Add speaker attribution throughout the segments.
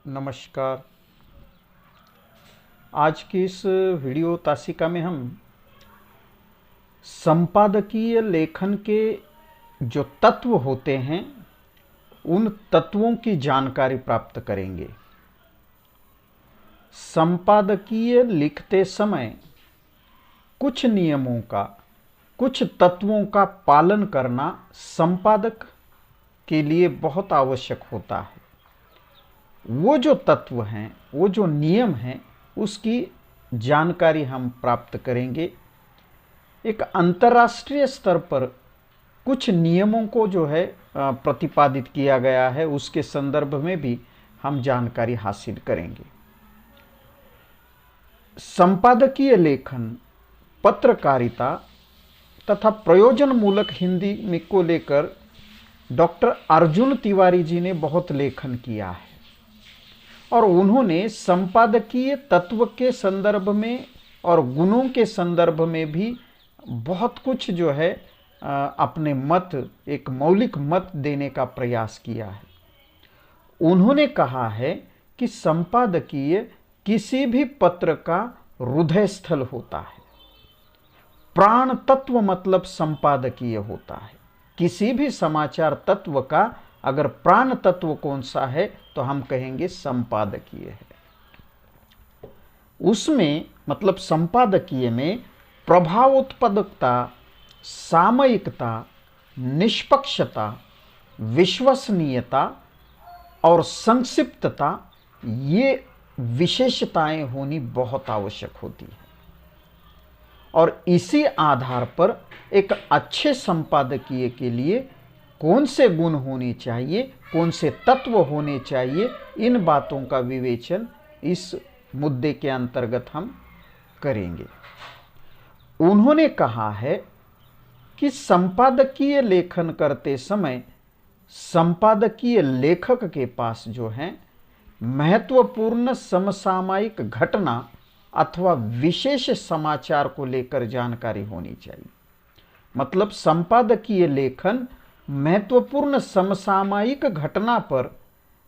Speaker 1: नमस्कार। आज की इस वीडियो तासिका में हम संपादकीय लेखन के जो तत्व होते हैं उन तत्वों की जानकारी प्राप्त करेंगे। संपादकीय लिखते समय कुछ नियमों का, कुछ तत्वों का पालन करना संपादक के लिए बहुत आवश्यक होता है। वो जो तत्व हैं, वो जो नियम हैं, उसकी जानकारी हम प्राप्त करेंगे। एक अंतर्राष्ट्रीय स्तर पर कुछ नियमों को जो है प्रतिपादित किया गया है, उसके संदर्भ में भी हम जानकारी हासिल करेंगे। संपादकीय लेखन, पत्रकारिता तथा प्रयोजन मूलक हिंदी में को लेकर डॉक्टर अर्जुन तिवारी जी ने बहुत लेखन किया है और उन्होंने संपादकीय तत्व के संदर्भ में और गुणों के संदर्भ में भी बहुत कुछ जो है अपने मत, एक मौलिक मत देने का प्रयास किया है। उन्होंने कहा है कि संपादकीय किसी भी पत्र का हृदय स्थल होता है। प्राण तत्व मतलब संपादकीय होता है। किसी भी समाचार तत्व का अगर प्राण तत्व कौन सा है तो हम कहेंगे संपादकीय है। उसमें मतलब संपादकीय में प्रभावोत्पादकता, सामयिकता, निष्पक्षता, विश्वसनीयता और संक्षिप्तता, ये विशेषताएं होनी बहुत आवश्यक होती है। और इसी आधार पर एक अच्छे संपादकीय के लिए कौन से गुण होने चाहिए, कौन से तत्व होने चाहिए, इन बातों का विवेचन इस मुद्दे के अंतर्गत हम करेंगे। उन्होंने कहा है कि संपादकीय लेखन करते समय संपादकीय लेखक के पास जो है महत्वपूर्ण समसामयिक घटना अथवा विशेष समाचार को लेकर जानकारी होनी चाहिए। मतलब संपादकीय लेखन महत्वपूर्ण समसामयिक घटना पर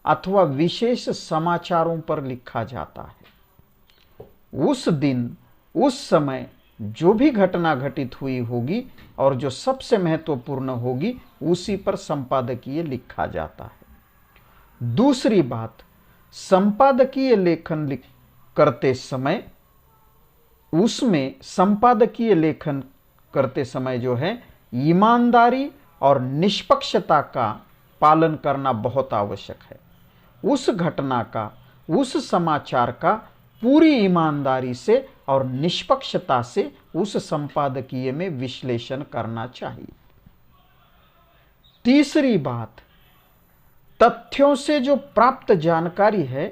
Speaker 1: अथवा विशेष समाचारों पर लिखा जाता है। उस दिन, उस समय जो भी घटना घटित हुई होगी और जो सबसे महत्वपूर्ण होगी, उसी पर संपादकीय लिखा जाता है। दूसरी बात, संपादकीय लेखन करते समय उसमें संपादकीय लेखन करते समय जो है ईमानदारी और निष्पक्षता का पालन करना बहुत आवश्यक है। उस घटना का, उस समाचार का पूरी ईमानदारी से और निष्पक्षता से उस संपादकीय में विश्लेषण करना चाहिए। तीसरी बात, तथ्यों से जो प्राप्त जानकारी है,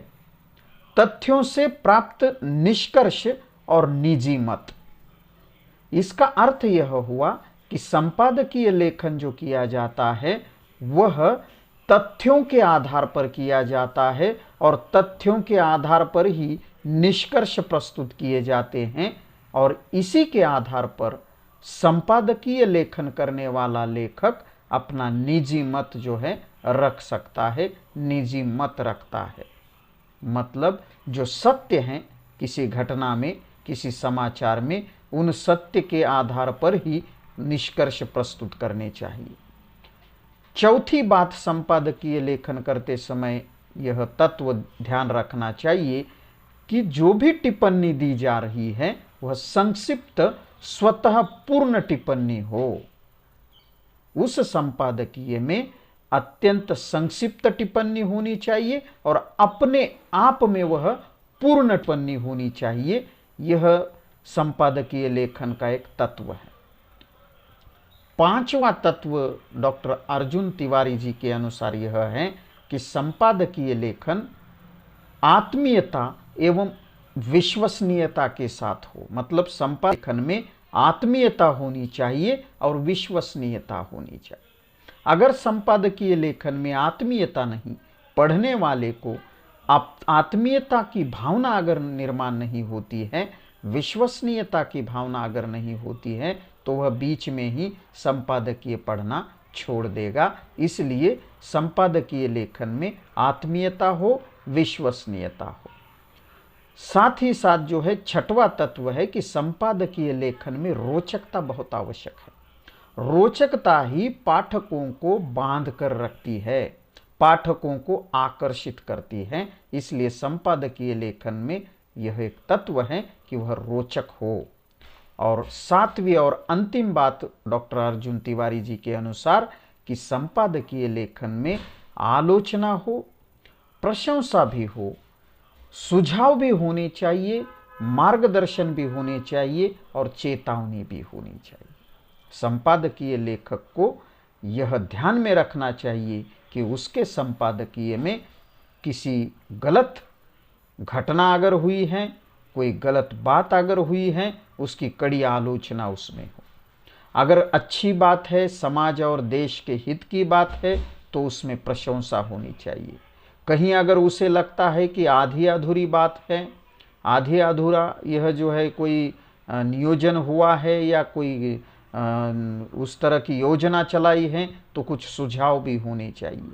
Speaker 1: तथ्यों से प्राप्त निष्कर्ष और निजी मत। इसका अर्थ यह हुआ कि संपादकीय लेखन जो किया जाता है वह तथ्यों के आधार पर किया जाता है और तथ्यों के आधार पर ही निष्कर्ष प्रस्तुत किए जाते हैं। और इसी के आधार पर संपादकीय लेखन करने वाला लेखक अपना निजी मत जो है रख सकता है, निजी मत रखता है। मतलब जो सत्य हैं किसी घटना में, किसी समाचार में, उन सत्य के आधार पर ही निष्कर्ष प्रस्तुत करने चाहिए। चौथी बात, संपादकीय लेखन करते समय यह तत्व ध्यान रखना चाहिए कि जो भी टिप्पणी दी जा रही है वह संक्षिप्त, स्वतः पूर्ण टिप्पणी हो। उस संपादकीय में अत्यंत संक्षिप्त टिप्पणी होनी चाहिए और अपने आप में वह पूर्ण टिप्पणी होनी चाहिए। यह संपादकीय लेखन का एक तत्व है। पांचवा तत्व डॉक्टर अर्जुन तिवारी जी के अनुसार यह है कि संपादकीय लेखन आत्मीयता एवं विश्वसनीयता के साथ हो। मतलब संपादन में आत्मीयता होनी चाहिए और विश्वसनीयता होनी चाहिए। अगर संपादकीय लेखन में आत्मीयता नहीं, पढ़ने वाले को आत्मीयता की भावना अगर निर्माण नहीं होती है, विश्वसनीयता की भावना अगर नहीं होती है, तो वह बीच में ही संपादकीय पढ़ना छोड़ देगा। इसलिए संपादकीय लेखन में आत्मीयता हो, विश्वसनीयता हो। साथ ही साथ जो है छठवां तत्व है कि संपादकीय लेखन में रोचकता बहुत आवश्यक है। रोचकता ही पाठकों को बांध कर रखती है, पाठकों को आकर्षित करती है। इसलिए संपादकीय लेखन में यह एक तत्व है कि वह रोचक हो। और सातवीं और अंतिम बात डॉक्टर अर्जुन तिवारी जी के अनुसार कि संपादकीय लेखन में आलोचना हो, प्रशंसा भी हो, सुझाव भी होने चाहिए, मार्गदर्शन भी होने चाहिए और चेतावनी भी होनी चाहिए। संपादकीय लेखक को यह ध्यान में रखना चाहिए कि उसके संपादकीय में किसी गलत घटना अगर हुई है, कोई गलत बात अगर हुई है, उसकी कड़ी आलोचना उसमें हो। अगर अच्छी बात है, समाज और देश के हित की बात है, तो उसमें प्रशंसा होनी चाहिए। कहीं अगर उसे लगता है कि आधी अधूरी बात है, आधी अधूरा यह जो है कोई नियोजन हुआ है या कोई उस तरह की योजना चलाई है, तो कुछ सुझाव भी होने चाहिए।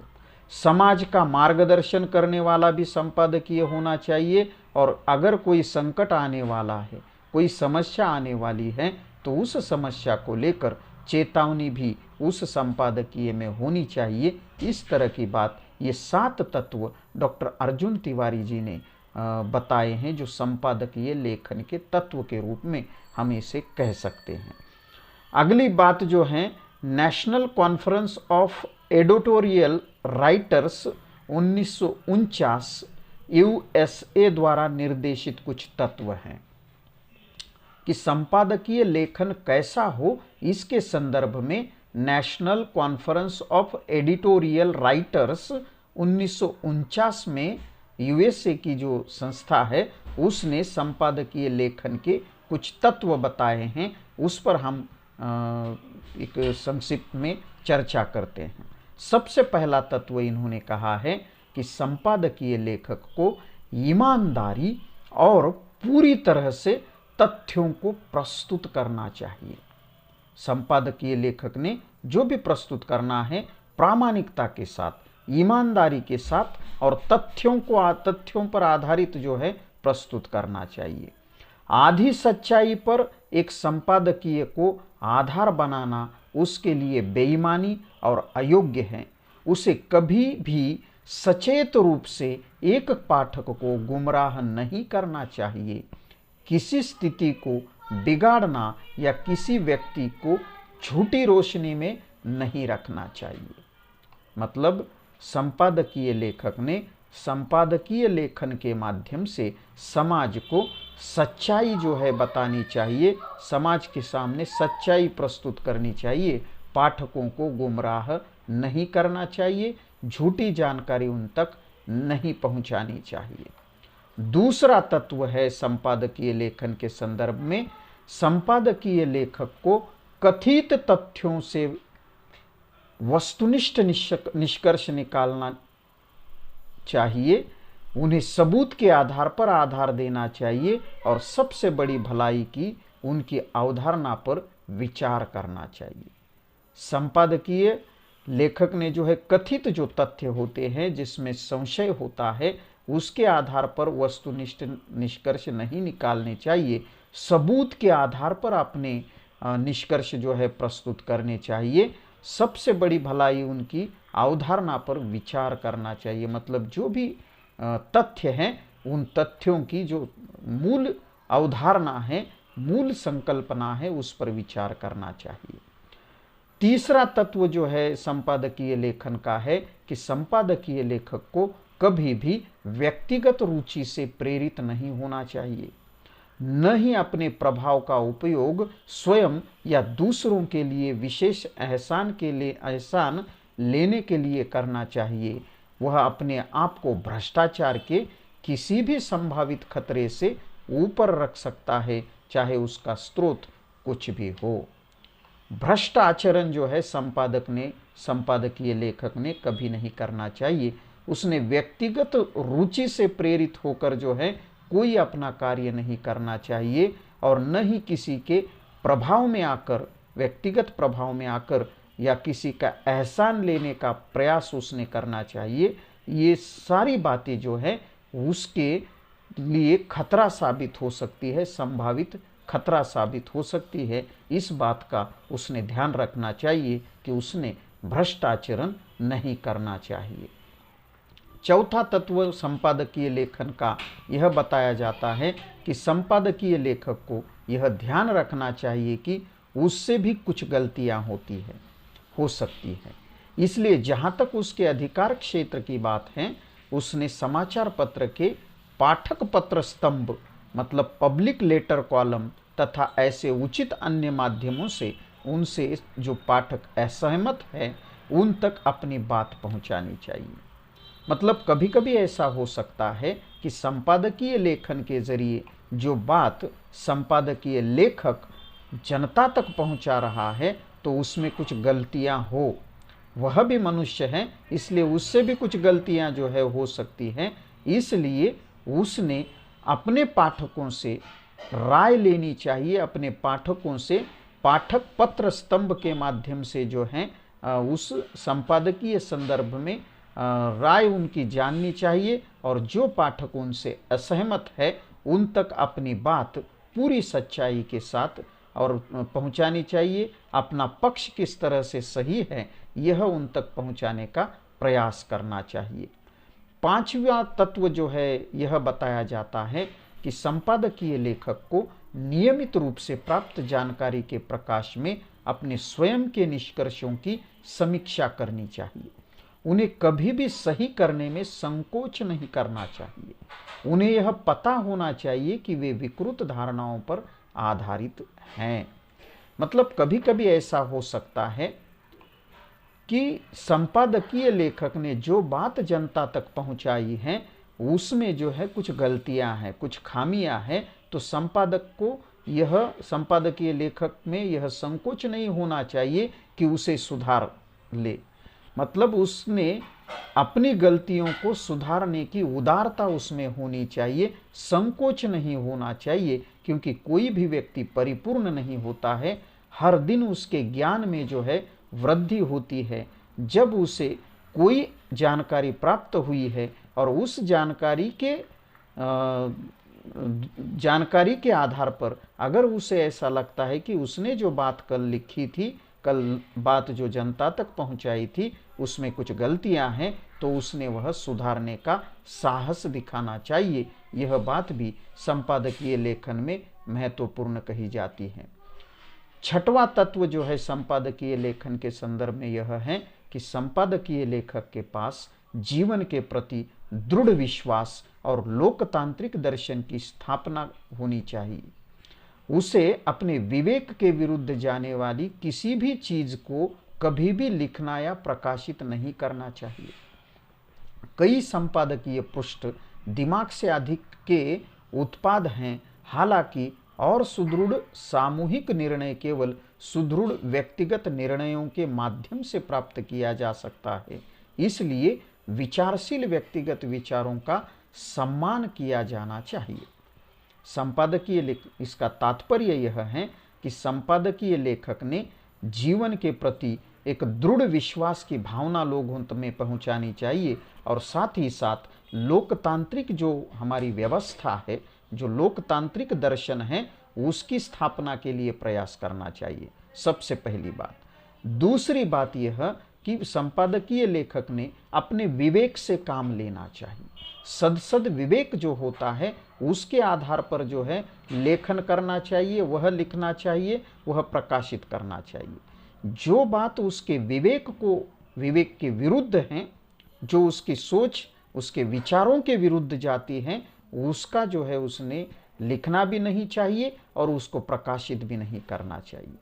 Speaker 1: समाज का मार्गदर्शन करने वाला भी संपादकीय होना चाहिए। और अगर कोई संकट आने वाला है, कोई समस्या आने वाली है, तो उस समस्या को लेकर चेतावनी भी उस संपादकीय में होनी चाहिए। इस तरह की बात, ये 7 तत्व डॉक्टर अर्जुन तिवारी जी ने बताए हैं, जो संपादकीय लेखन के तत्व के रूप में हम इसे कह सकते हैं। अगली बात जो है, national conference of editorial writers 1949 USA द्वारा निर्देशित कुछ तत्व हैं कि संपादकीय लेखन कैसा हो। इसके संदर्भ में national conference of editorial writers 1949 में USA की जो संस्था है, उसने संपादकीय लेखन के कुछ तत्व बताए हैं। उस पर हम एक संक्षिप्त में चर्चा करते हैं। सबसे पहला तत्व इन्होंने कहा है कि संपादकीय लेखक को ईमानदारी और पूरी तरह से तथ्यों को प्रस्तुत करना चाहिए। संपादकीय लेखक ने जो भी प्रस्तुत करना है, प्रामाणिकता के साथ, ईमानदारी के साथ और तथ्यों पर आधारित जो है प्रस्तुत करना चाहिए। आधी सच्चाई पर एक संपादकीय को आधार बनाना उसके लिए बेईमानी और अयोग्य है। उसे कभी भी सचेत रूप से एक पाठक को गुमराह नहीं करना चाहिए। किसी स्थिति को बिगाड़ना या किसी व्यक्ति को झूठी रोशनी में नहीं रखना चाहिए। मतलब संपादकीय लेखक ने संपादकीय लेखन के माध्यम से समाज को सच्चाई जो है बतानी चाहिए, समाज के सामने सच्चाई प्रस्तुत करनी चाहिए। पाठकों को गुमराह नहीं करना चाहिए, झूठी जानकारी उन तक नहीं पहुंचानी चाहिए। दूसरा तत्व है संपादकीय लेखन के संदर्भ में, संपादकीय लेखक को कथित तथ्यों से वस्तुनिष्ठ निष्कर्ष निकालना चाहिए, उन्हें सबूत के आधार पर आधार देना चाहिए और सबसे बड़ी भलाई की उनकी अवधारणा पर विचार करना चाहिए। संपादकीय लेखक ने जो है कथित जो तथ्य होते हैं, जिसमें संशय होता है, उसके आधार पर वस्तुनिष्ठ निष्कर्ष नहीं निकालने चाहिए। सबूत के आधार पर अपने निष्कर्ष जो है प्रस्तुत करने चाहिए। सबसे बड़ी भलाई उनकी अवधारणा पर विचार करना चाहिए। मतलब जो भी तथ्य हैं, उन तथ्यों की जो मूल अवधारणा है, मूल संकल्पना है, उस पर विचार करना चाहिए। तीसरा तत्व जो है संपादकीय लेखन का है कि संपादकीय लेखक को कभी भी व्यक्तिगत रुचि से प्रेरित नहीं होना चाहिए, न ही अपने प्रभाव का उपयोग स्वयं या दूसरों के लिए विशेष एहसान लेने के लिए करना चाहिए। वह अपने आप को भ्रष्टाचार के किसी भी संभावित खतरे से ऊपर रख सकता है, चाहे उसका स्रोत कुछ भी हो। भ्रष्ट आचरण जो है संपादकीय लेखक ने कभी नहीं करना चाहिए। उसने व्यक्तिगत रुचि से प्रेरित होकर जो है कोई अपना कार्य नहीं करना चाहिए और न ही किसी के प्रभाव में आकर, व्यक्तिगत प्रभाव में आकर या किसी का एहसान लेने का प्रयास उसने करना चाहिए। ये सारी बातें जो है उसके लिए खतरा साबित हो सकती है, संभावित खतरा साबित हो सकती है। इस बात का उसने ध्यान रखना चाहिए कि उसने भ्रष्ट आचरण नहीं करना चाहिए। चौथा तत्व संपादकीय लेखन का यह बताया जाता है कि संपादकीय लेखक को यह ध्यान रखना चाहिए कि उससे भी कुछ गलतियां हो सकती है। इसलिए जहां तक उसके अधिकार क्षेत्र की बात है, उसने समाचार पत्र के पाठक पत्र स्तंभ मतलब पब्लिक लेटर कॉलम तथा ऐसे उचित अन्य माध्यमों से उनसे जो पाठक असहमत है उन तक अपनी बात पहुंचानी चाहिए। मतलब कभी कभी ऐसा हो सकता है कि संपादकीय लेखन के जरिए जो बात संपादकीय लेखक जनता तक पहुंचा रहा है तो उसमें कुछ गलतियां हो, वह भी मनुष्य है, इसलिए उससे भी कुछ गलतियां जो है हो सकती हैं। इसलिए उसने अपने पाठकों से राय लेनी चाहिए, अपने पाठकों से पाठक पत्र स्तंभ के माध्यम से जो है उस संपादकीय संदर्भ में राय उनकी जाननी चाहिए और जो पाठक उनसे असहमत है उन तक अपनी बात पूरी सच्चाई के साथ और पहुंचानी चाहिए। अपना पक्ष किस तरह से सही है यह उन तक पहुंचाने का प्रयास करना चाहिए। पांचवा तत्व जो है यह बताया जाता है कि संपादकीय लेखक को नियमित रूप से प्राप्त जानकारी के प्रकाश में अपने स्वयं के निष्कर्षों की समीक्षा करनी चाहिए। उन्हें कभी भी सही करने में संकोच नहीं करना चाहिए। उन्हें यह पता होना चाहिए कि वे विकृत धारणाओं पर आधारित हैं। मतलब कभी कभी ऐसा हो सकता है कि संपादकीय लेखक ने जो बात जनता तक पहुंचाई है उसमें जो है कुछ गलतियां हैं, कुछ खामियां हैं, तो संपादक को यह संपादकीय लेखक में यह संकोच नहीं होना चाहिए कि उसे सुधार ले। मतलब उसने अपनी गलतियों को सुधारने की उदारता उसमें होनी चाहिए, संकोच नहीं होना चाहिए, क्योंकि कोई भी व्यक्ति परिपूर्ण नहीं होता है। हर दिन उसके ज्ञान में जो है वृद्धि होती है। जब उसे कोई जानकारी प्राप्त हुई है और उस जानकारी के आधार पर अगर उसे ऐसा लगता है कि उसने जो बात कल लिखी थी, कल बात जो जनता तक पहुंचाई थी उसमें कुछ गलतियां हैं, तो उसने वह सुधारने का साहस दिखाना चाहिए। यह बात भी संपादकीय लेखन में महत्वपूर्ण कही जाती है। छठवां तत्व जो है संपादकीय लेखन के संदर्भ में यह है कि संपादकीय लेखक के पास जीवन के प्रति दृढ़ विश्वास और लोकतांत्रिक दर्शन की स्थापना होनी चाहिए। उसे अपने विवेक के विरुद्ध जाने वाली किसी भी चीज को कभी भी लिखना या प्रकाशित नहीं करना चाहिए। कई संपादकीय पृष्ठ दिमाग से अधिक के उत्पाद हैं, हालांकि और सुदृढ़ सामूहिक निर्णय केवल सुदृढ़ व्यक्तिगत निर्णयों के माध्यम से प्राप्त किया जा सकता है। इसलिए विचारशील व्यक्तिगत विचारों का सम्मान किया जाना चाहिए। संपादकीय इसका तात्पर्य यह है कि संपादकीय लेखक ने जीवन के प्रति एक दृढ़ विश्वास की भावना लोगों में पहुंचानी चाहिए और साथ ही साथ लोकतांत्रिक जो हमारी व्यवस्था है, जो लोकतांत्रिक दर्शन है, उसकी स्थापना के लिए प्रयास करना चाहिए, सबसे पहली बात। दूसरी बात यह कि संपादकीय लेखक ने अपने विवेक से काम लेना चाहिए। सद विवेक जो होता है उसके आधार पर जो है लेखन करना चाहिए, वह लिखना चाहिए, वह प्रकाशित करना चाहिए। जो बात उसके विवेक के विरुद्ध हैं, जो उसकी सोच उसके विचारों के विरुद्ध जाती हैं, उसका जो है उसने लिखना भी नहीं चाहिए और उसको प्रकाशित भी नहीं करना चाहिए।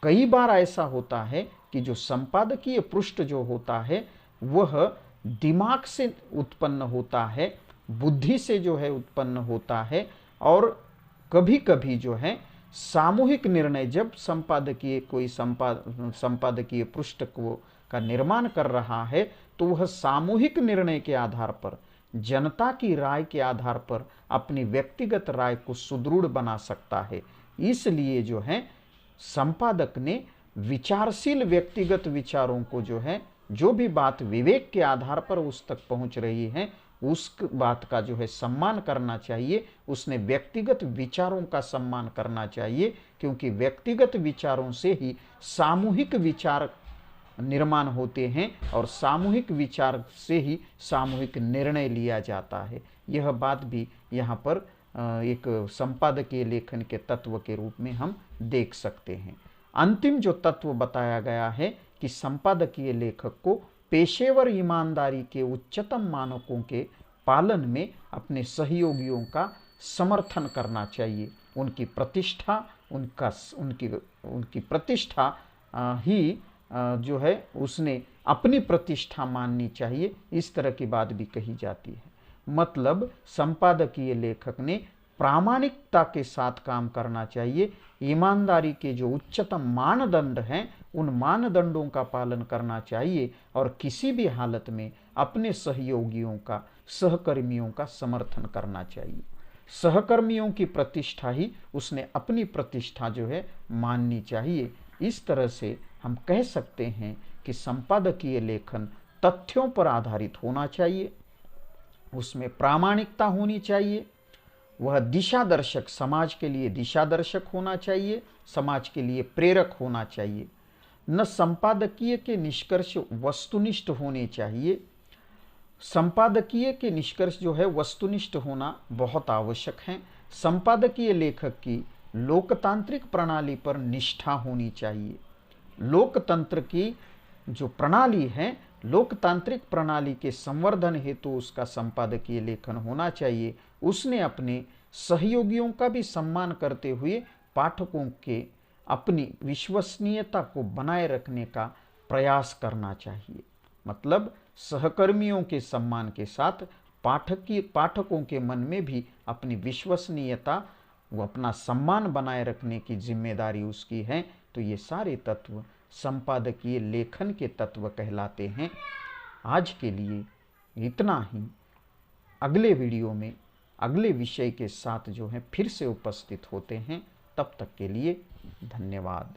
Speaker 1: कई बार ऐसा होता है कि जो संपादकीय पृष्ठ जो होता है वह दिमाग से उत्पन्न होता है, बुद्धि से जो है उत्पन्न होता है, और कभी कभी जो है सामूहिक निर्णय, जब कोई संपादकीय पृष्ठ का निर्माण कर रहा है तो वह सामूहिक निर्णय के आधार पर, जनता की राय के आधार पर अपनी व्यक्तिगत राय को सुदृढ़ बना सकता है। इसलिए जो है संपादक ने विचारशील व्यक्तिगत विचारों को जो है, जो भी बात विवेक के आधार पर उस तक पहुंच रही है, उस बात का जो है सम्मान करना चाहिए, उसने व्यक्तिगत विचारों का सम्मान करना चाहिए, क्योंकि व्यक्तिगत विचारों से ही सामूहिक विचार निर्माण होते हैं और सामूहिक विचार से ही सामूहिक निर्णय लिया जाता है। यह बात भी यहाँ पर एक संपादकीय लेखन के तत्व के रूप में हम देख सकते हैं। अंतिम जो तत्व बताया गया है कि संपादकीय लेखक को पेशेवर ईमानदारी के उच्चतम मानकों के पालन में अपने सहयोगियों का समर्थन करना चाहिए। उनकी प्रतिष्ठा उनकी प्रतिष्ठा ही जो है उसने अपनी प्रतिष्ठा माननी चाहिए, इस तरह की बात भी कही जाती है। मतलब संपादकीय लेखक ने प्रामाणिकता के साथ काम करना चाहिए, ईमानदारी के जो उच्चतम मानदंड हैं उन मानदंडों का पालन करना चाहिए और किसी भी हालत में अपने सहयोगियों का, सहकर्मियों का समर्थन करना चाहिए। सहकर्मियों की प्रतिष्ठा ही उसने अपनी प्रतिष्ठा जो है माननी चाहिए। इस तरह से हम कह सकते हैं कि संपादकीय लेखन तथ्यों पर आधारित होना चाहिए, उसमें प्रामाणिकता होनी चाहिए, वह दिशा दर्शक, समाज के लिए दिशा दर्शक होना चाहिए, समाज के लिए प्रेरक होना चाहिए। न संपादकीय के निष्कर्ष वस्तुनिष्ठ होने चाहिए। संपादकीय के निष्कर्ष जो है वस्तुनिष्ठ होना बहुत आवश्यक है। संपादकीय लेखक की लोकतांत्रिक प्रणाली पर निष्ठा होनी चाहिए। लोकतंत्र की जो प्रणाली है, लोकतांत्रिक प्रणाली के संवर्धन हेतु उसका संपादकीय लेखन होना चाहिए। उसने अपने सहयोगियों का भी सम्मान करते हुए पाठकों के अपनी विश्वसनीयता को बनाए रखने का प्रयास करना चाहिए। मतलब सहकर्मियों के सम्मान के साथ पाठकों के मन में भी अपनी विश्वसनीयता, वो अपना सम्मान बनाए रखने की जिम्मेदारी उसकी है। तो ये सारे तत्व संपादकीय लेखन के तत्व कहलाते हैं। आज के लिए इतना ही। अगले वीडियो में अगले विषय के साथ जो है फिर से उपस्थित होते हैं। तब तक के लिए धन्यवाद।